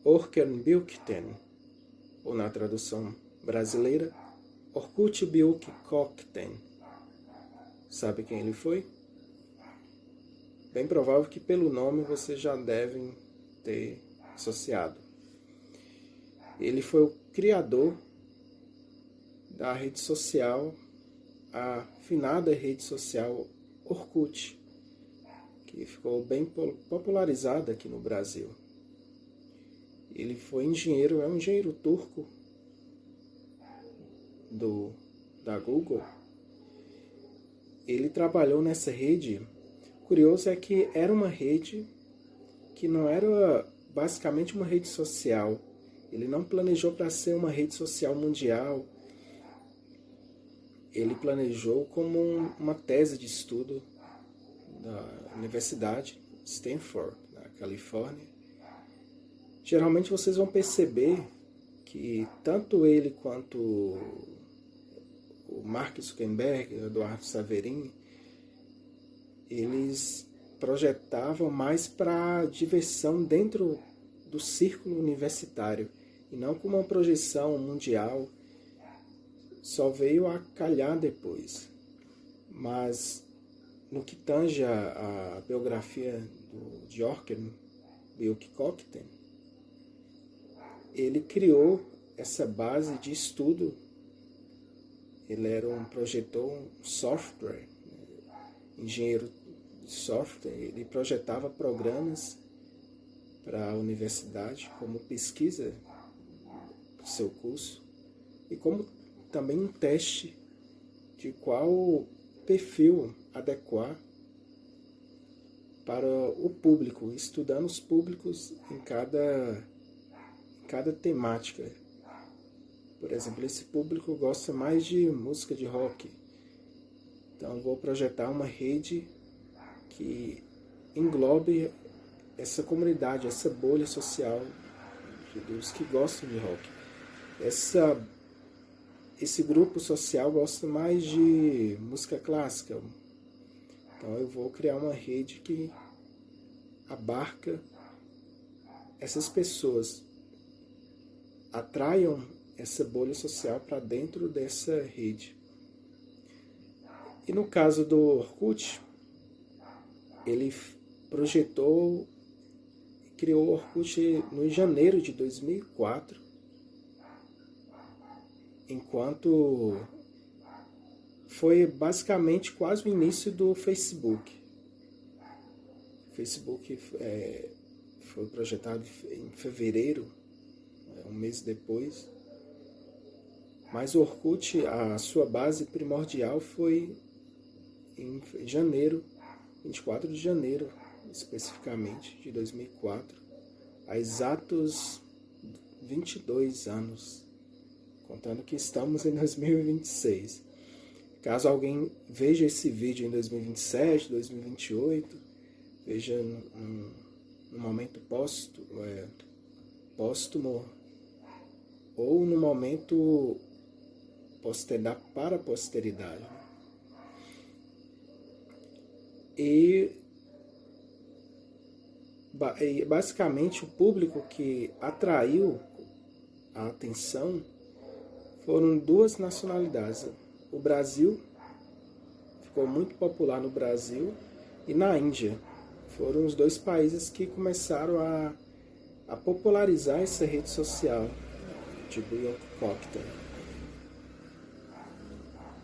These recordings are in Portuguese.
Orkneybokhten, ou na tradução brasileira, Orkut-Bukowten. Sabe quem ele foi? Bem provável que pelo nome vocês já devem ter associado. Ele foi o criador da rede social, a finada rede social Orkut, que ficou bem popularizada aqui no Brasil. Ele foi engenheiro, é um engenheiro turco da Google. Ele trabalhou nessa rede. Curioso é que era uma rede que não era basicamente uma rede social. Ele não planejou para ser uma rede social mundial. Ele planejou como uma tese de estudo da Universidade Stanford, na Califórnia. Geralmente vocês vão perceber que tanto ele quanto o Mark Zuckerberg, o Eduardo Saverin, eles projetavam mais para diversão dentro do círculo universitário e não com uma projeção mundial. Só veio a calhar depois. Mas no que tange a biografia de Orkneybokhten, ele criou essa base de estudo. Ele era projetou um software, engenheiro de software. Ele projetava programas para a universidade como pesquisa do seu curso e como também um teste de qual perfil adequar para o público, estudando os públicos em cada temática. Por exemplo, esse público gosta mais de música de rock. Então vou projetar uma rede que englobe essa comunidade, essa bolha social dos que gostam de rock. Esse grupo social gosta mais de música clássica. Então eu vou criar uma rede que abarca essas pessoas, atraiam essa bolha social para dentro dessa rede. E no caso do Orkut, ele projetou e criou o Orkut no janeiro de 2004, enquanto foi basicamente quase o início do Facebook. O Facebook foi projetado em fevereiro, um mês depois. Mas o Orkut, a sua base primordial foi em janeiro, 24 de janeiro, especificamente, de 2004, há exatos 22 anos, contando que estamos em 2026. Caso alguém veja esse vídeo em 2027, 2028, veja no momento póstumo ou no momento para a posteridade. E basicamente o público que atraiu a atenção foram duas nacionalidades. O Brasil, ficou muito popular no Brasil, e na Índia. Foram os dois países que começaram a popularizar essa rede social de Bukowten.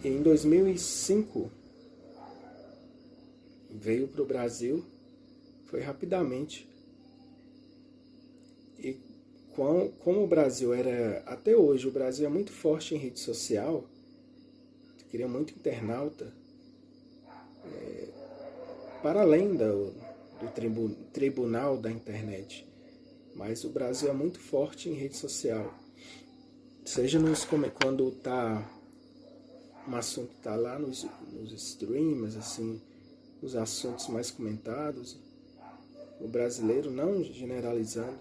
E em 2005 veio para o Brasil, foi rapidamente. E como o Brasil era, até hoje, o Brasil é muito forte em rede social, queria muito internauta, para além do tribunal da internet. Mas o Brasil é muito forte em rede social. Seja quando um assunto está lá nos streams, assim, os assuntos mais comentados, o brasileiro, não generalizando,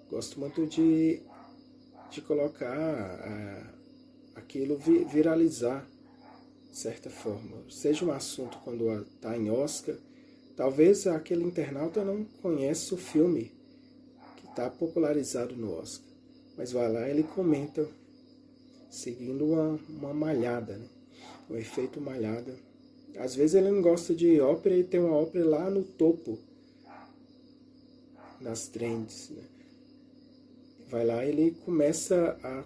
gosta muito de colocar aquilo, viralizar, de certa forma. Seja um assunto quando está em Oscar, talvez aquele internauta não conheça o filme que está popularizado no Oscar. Mas vai lá e ele comenta, seguindo uma malhada, né? O efeito malhada. Às vezes ele não gosta de ópera e tem uma ópera lá no topo das trends, né? Vai lá e ele começa a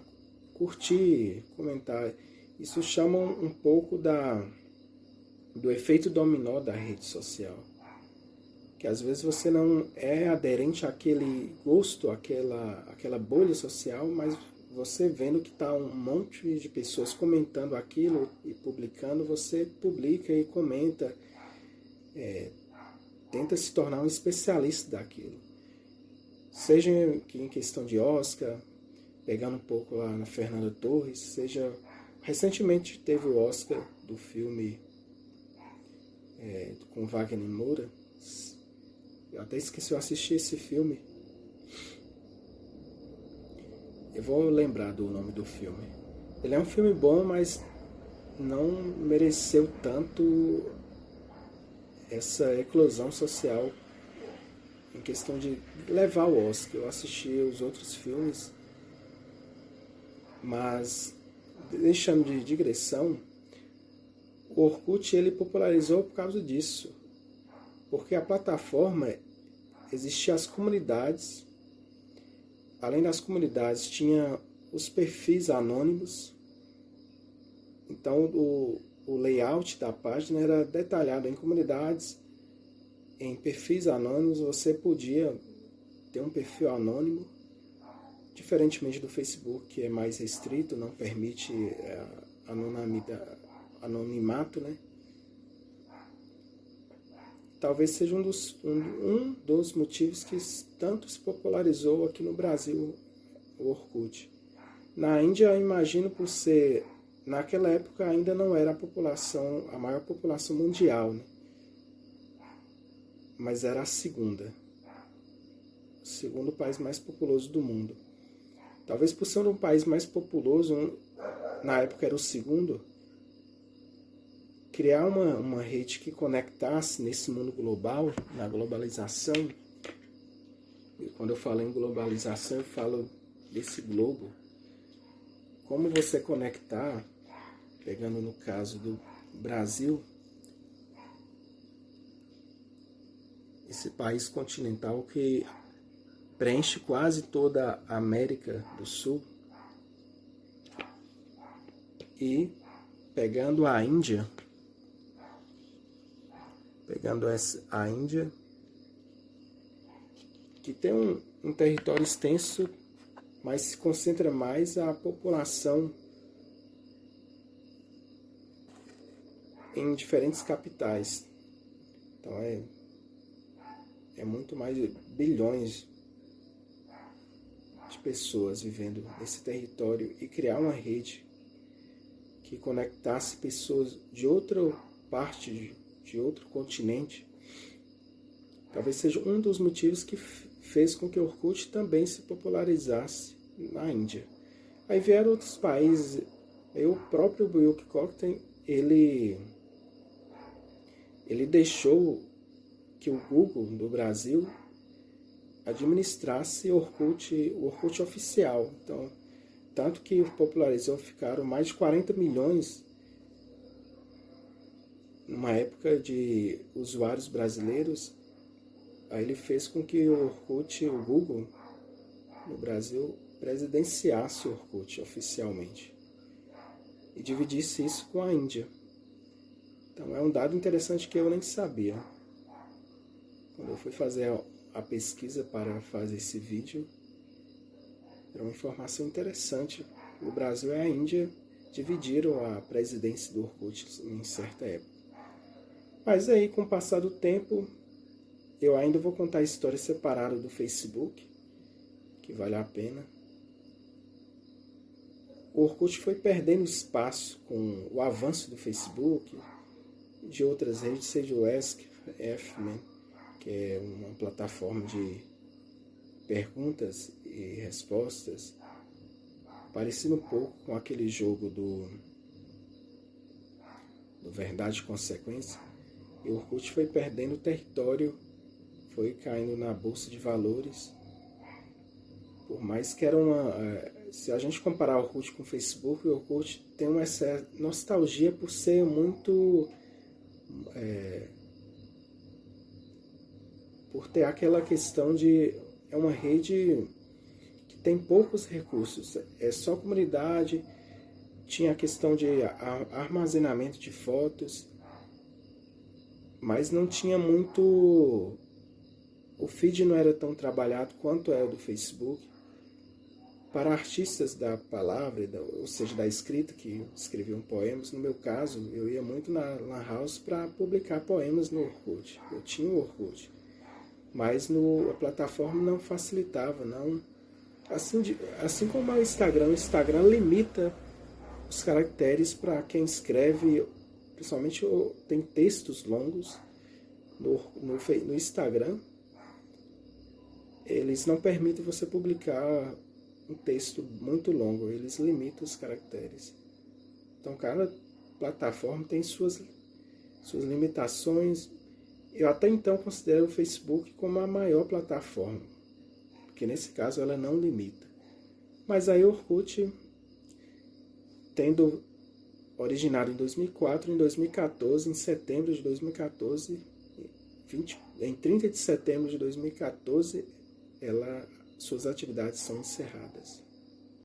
curtir, comentar. Isso chama um pouco do efeito dominó da rede social. Que às vezes você não é aderente àquele gosto, àquela bolha social, mas você vendo que está um monte de pessoas comentando aquilo e publicando, você publica e comenta, tenta se tornar um especialista daquilo. Seja em questão de Oscar, pegando um pouco lá na Fernanda Torres, seja... Recentemente teve o Oscar do filme com Wagner Moura. Eu até esqueci, eu assisti esse filme. Eu vou lembrar do nome do filme. Ele é um filme bom, mas não mereceu tanto essa eclosão social em questão de levar o Oscar. Eu assisti os outros filmes, mas deixando de digressão, o Orkut ele popularizou por causa disso. Porque a plataforma existiam as comunidades. Além das comunidades, tinha os perfis anônimos. Então, o layout da página era detalhado em comunidades, em perfis anônimos. Você podia ter um perfil anônimo, diferentemente do Facebook, que é mais restrito, não permite anonimato, né? Talvez seja um dos motivos que tanto se popularizou aqui no Brasil o Orkut. Na Índia, eu imagino por ser... Naquela época ainda não era a maior população mundial, né? Mas era a segunda. O segundo país mais populoso do mundo. Talvez por ser um país mais populoso, na época era o segundo, criar uma rede que conectasse nesse mundo global, na globalização. E quando eu falo em globalização, eu falo desse globo. Como você conectar, pegando no caso do Brasil, esse país continental que preenche quase toda a América do Sul, e pegando a Índia, que tem um território extenso, mas se concentra mais a população em diferentes capitais. Então é muito mais de bilhões de pessoas vivendo nesse território, e criar uma rede que conectasse pessoas de outra parte, de outro continente, talvez seja um dos motivos que fez com que o Orkut também se popularizasse na Índia. Aí vieram outros países. O próprio Wilkie Collins, ele deixou que o Google do Brasil administrasse o Orkut oficial. Então, tanto que popularizou, ficaram mais de 40 milhões numa época de usuários brasileiros. Aí ele fez com que o Orkut, o Google no Brasil, presidenciasse o Orkut oficialmente e dividisse isso com a Índia. Então é um dado interessante que eu nem sabia. Quando eu fui fazer a pesquisa para fazer esse vídeo, era uma informação interessante. O Brasil e a Índia dividiram a presidência do Orkut em certa época. Mas aí, com o passar do tempo, eu ainda vou contar a história separada do Facebook, que vale a pena. O Orkut foi perdendo espaço com o avanço do Facebook, de outras redes, seja o Ask.f, né, que é uma plataforma de perguntas e respostas, parecido um pouco com aquele jogo do Verdade e Consequência. E o Orkut foi perdendo território, foi caindo na bolsa de valores, Por mais que era se a gente comparar o Orkut com o Facebook, o Orkut tem uma nostalgia por ser muito... por ter aquela questão de... É uma rede que tem poucos recursos. É só comunidade, tinha a questão de armazenamento de fotos, mas não tinha muito... O feed não era tão trabalhado quanto é o do Facebook. Para artistas da palavra, ou seja, da escrita, que escreviam poemas, no meu caso, eu ia muito na Lan House para publicar poemas no Orkut. Eu tinha o Orkut, mas a plataforma não facilitava, não. Assim como o Instagram limita os caracteres para quem escreve, principalmente tem textos longos no Instagram. Eles não permitem você publicar um texto muito longo, eles limitam os caracteres. Então, cada plataforma tem suas limitações. Eu até então considero o Facebook como a maior plataforma, porque nesse caso ela não limita. Mas aí o Orkut, tendo originado em 2004, em 2014, em setembro de 2014, em 30 de setembro de 2014, suas atividades são encerradas.